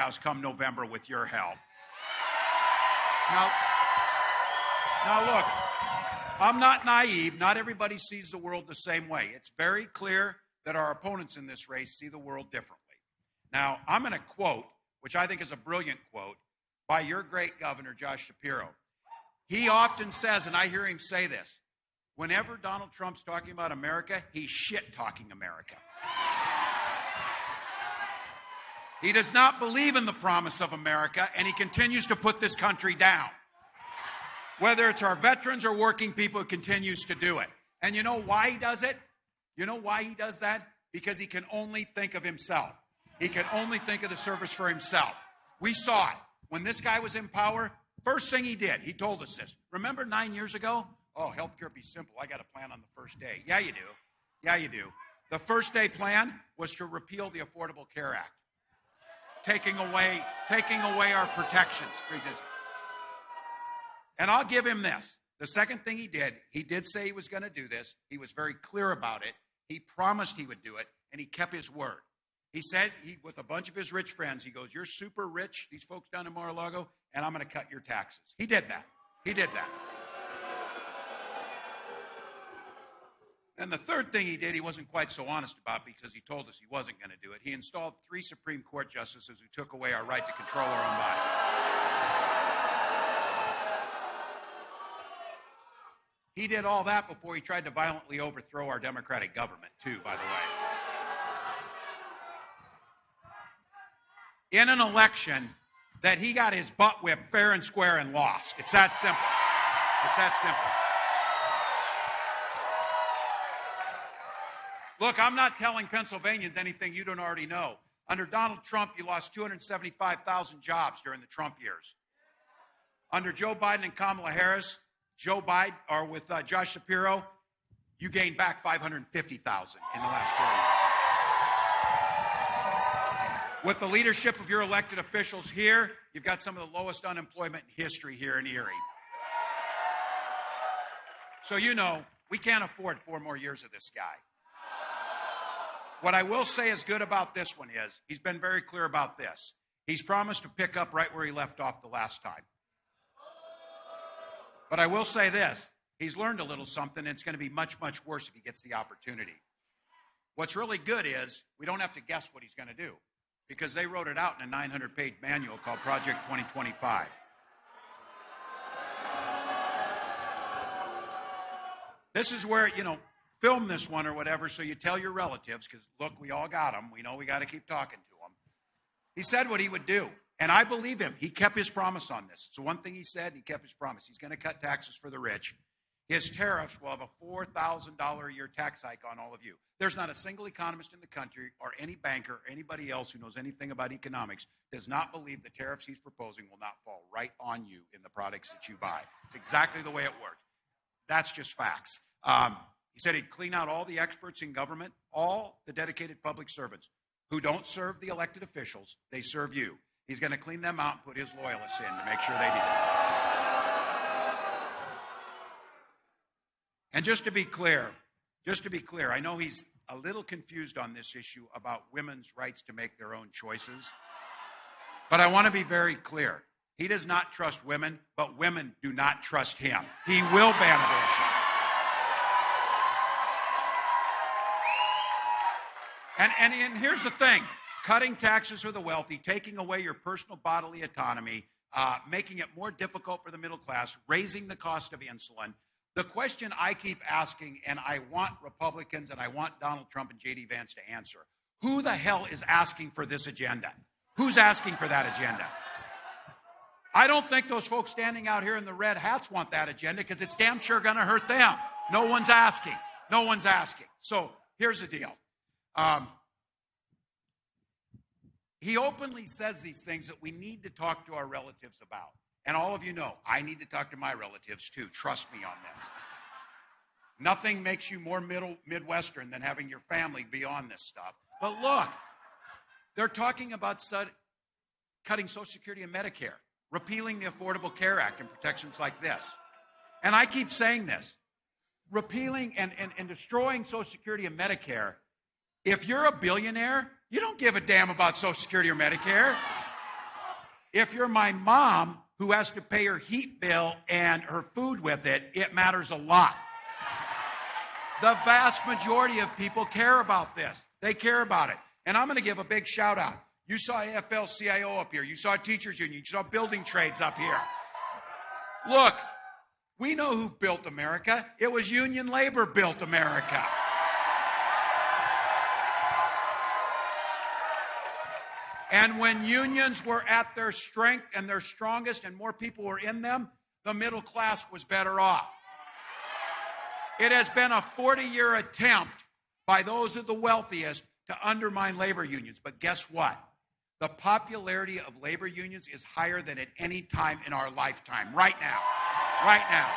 House come November with your help. Now look, I'm not naive. Not everybody sees the world the same way. It's very clear that our opponents in this race see the world differently. Now, I'm going to quote, which I think is a brilliant quote, by your great governor, Josh Shapiro. He often says, and I hear him say this, whenever Donald Trump's talking about America, he's shit-talking America. He does not believe in the promise of America, and he continues to put this country down. Whether it's our veterans or working people, he continues to do it. And you know why he does it? You know why he does that? Because he can only think of himself. He can only think of the service for himself. We saw it. When this guy was in power, first thing he did, he told us this. Remember 9 years ago? Oh, healthcare be simple. I got a plan on the first day. Yeah, you do. Yeah, you do. The first day plan was to repeal the Affordable Care Act, taking away our protections. And I'll give him this. The second thing he did say he was going to do this. He was very clear about it. He promised he would do it, and he kept his word. He said, with a bunch of his rich friends, he goes, you're super rich, these folks down in Mar-a-Lago, and I'm going to cut your taxes. He did that. He did that. And the third thing he did, he wasn't quite so honest about because he told us he wasn't going to do it. He installed 3 Supreme Court justices who took away our right to control our own lives. He did all that before he tried to violently overthrow our democratic government, too, by the way. In an election that he got his butt whipped fair and square and lost. It's that simple. It's that simple. Look, I'm not telling Pennsylvanians anything you don't already know. Under Donald Trump, you lost 275,000 jobs during the Trump years. Under Joe Biden and Kamala Harris, with Josh Shapiro, you gained back 550,000 in the last 4 years. With the leadership of your elected officials here, you've got some of the lowest unemployment in history here in Erie. So you know, we can't afford 4 more years of this guy. What I will say is good about this one is, he's been very clear about this. He's promised to pick up right where he left off the last time. But I will say this, he's learned a little something, and it's going to be much, much worse if he gets the opportunity. What's really good is, we don't have to guess what he's going to do, because they wrote it out in a 900-page manual called Project 2025. This is where, film this one or whatever, so you tell your relatives, because, look, we all got them. We know we got to keep talking to them. He said what he would do, and I believe him. He kept his promise on this. So one thing he said, he kept his promise. He's going to cut taxes for the rich. His tariffs will have a $4,000 a year tax hike on all of you. There's not a single economist in the country or any banker or anybody else who knows anything about economics does not believe the tariffs he's proposing will not fall right on you in the products that you buy. It's exactly the way it works. That's just facts. He said he'd clean out all the experts in government, all the dedicated public servants who don't serve the elected officials. They serve you. He's going to clean them out and put his loyalists in to make sure they do it. And just to be clear, I know he's a little confused on this issue about women's rights to make their own choices. But I want to be very clear. He does not trust women, but women do not trust him. He will ban abortion. And here's the thing. Cutting taxes for the wealthy, taking away your personal bodily autonomy, making it more difficult for the middle class, raising the cost of insulin. The question I keep asking, and I want Republicans and I want Donald Trump and J.D. Vance to answer, who the hell is asking for this agenda? Who's asking for that agenda? I don't think those folks standing out here in the red hats want that agenda because it's damn sure going to hurt them. No one's asking. No one's asking. So here's the deal. He openly says these things that we need to talk to our relatives about. And all of you know, I need to talk to my relatives too. Trust me on this. Nothing makes you more Midwestern than having your family be on this stuff. But look, they're talking about cutting Social Security and Medicare, repealing the Affordable Care Act and protections like this. And I keep saying this, repealing and destroying Social Security and Medicare. If you're a billionaire, you don't give a damn about Social Security or Medicare. if you're my mom who has to pay her heat bill and her food with it, it matters a lot. The vast majority of people care about this. They care about it. And I'm going to give a big shout out. You saw AFL-CIO up here. You saw Teachers Union. You saw building trades up here. Look, we know who built America. It was union labor built America. And when unions were at their strength and their strongest and more people were in them, the middle class was better off. It has been a 40-year attempt by those of the wealthiest to undermine labor unions. But guess what? The popularity of labor unions is higher than at any time in our lifetime. Right now. Right now.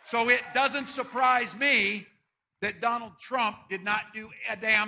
So it doesn't surprise me that Donald Trump did not do a damn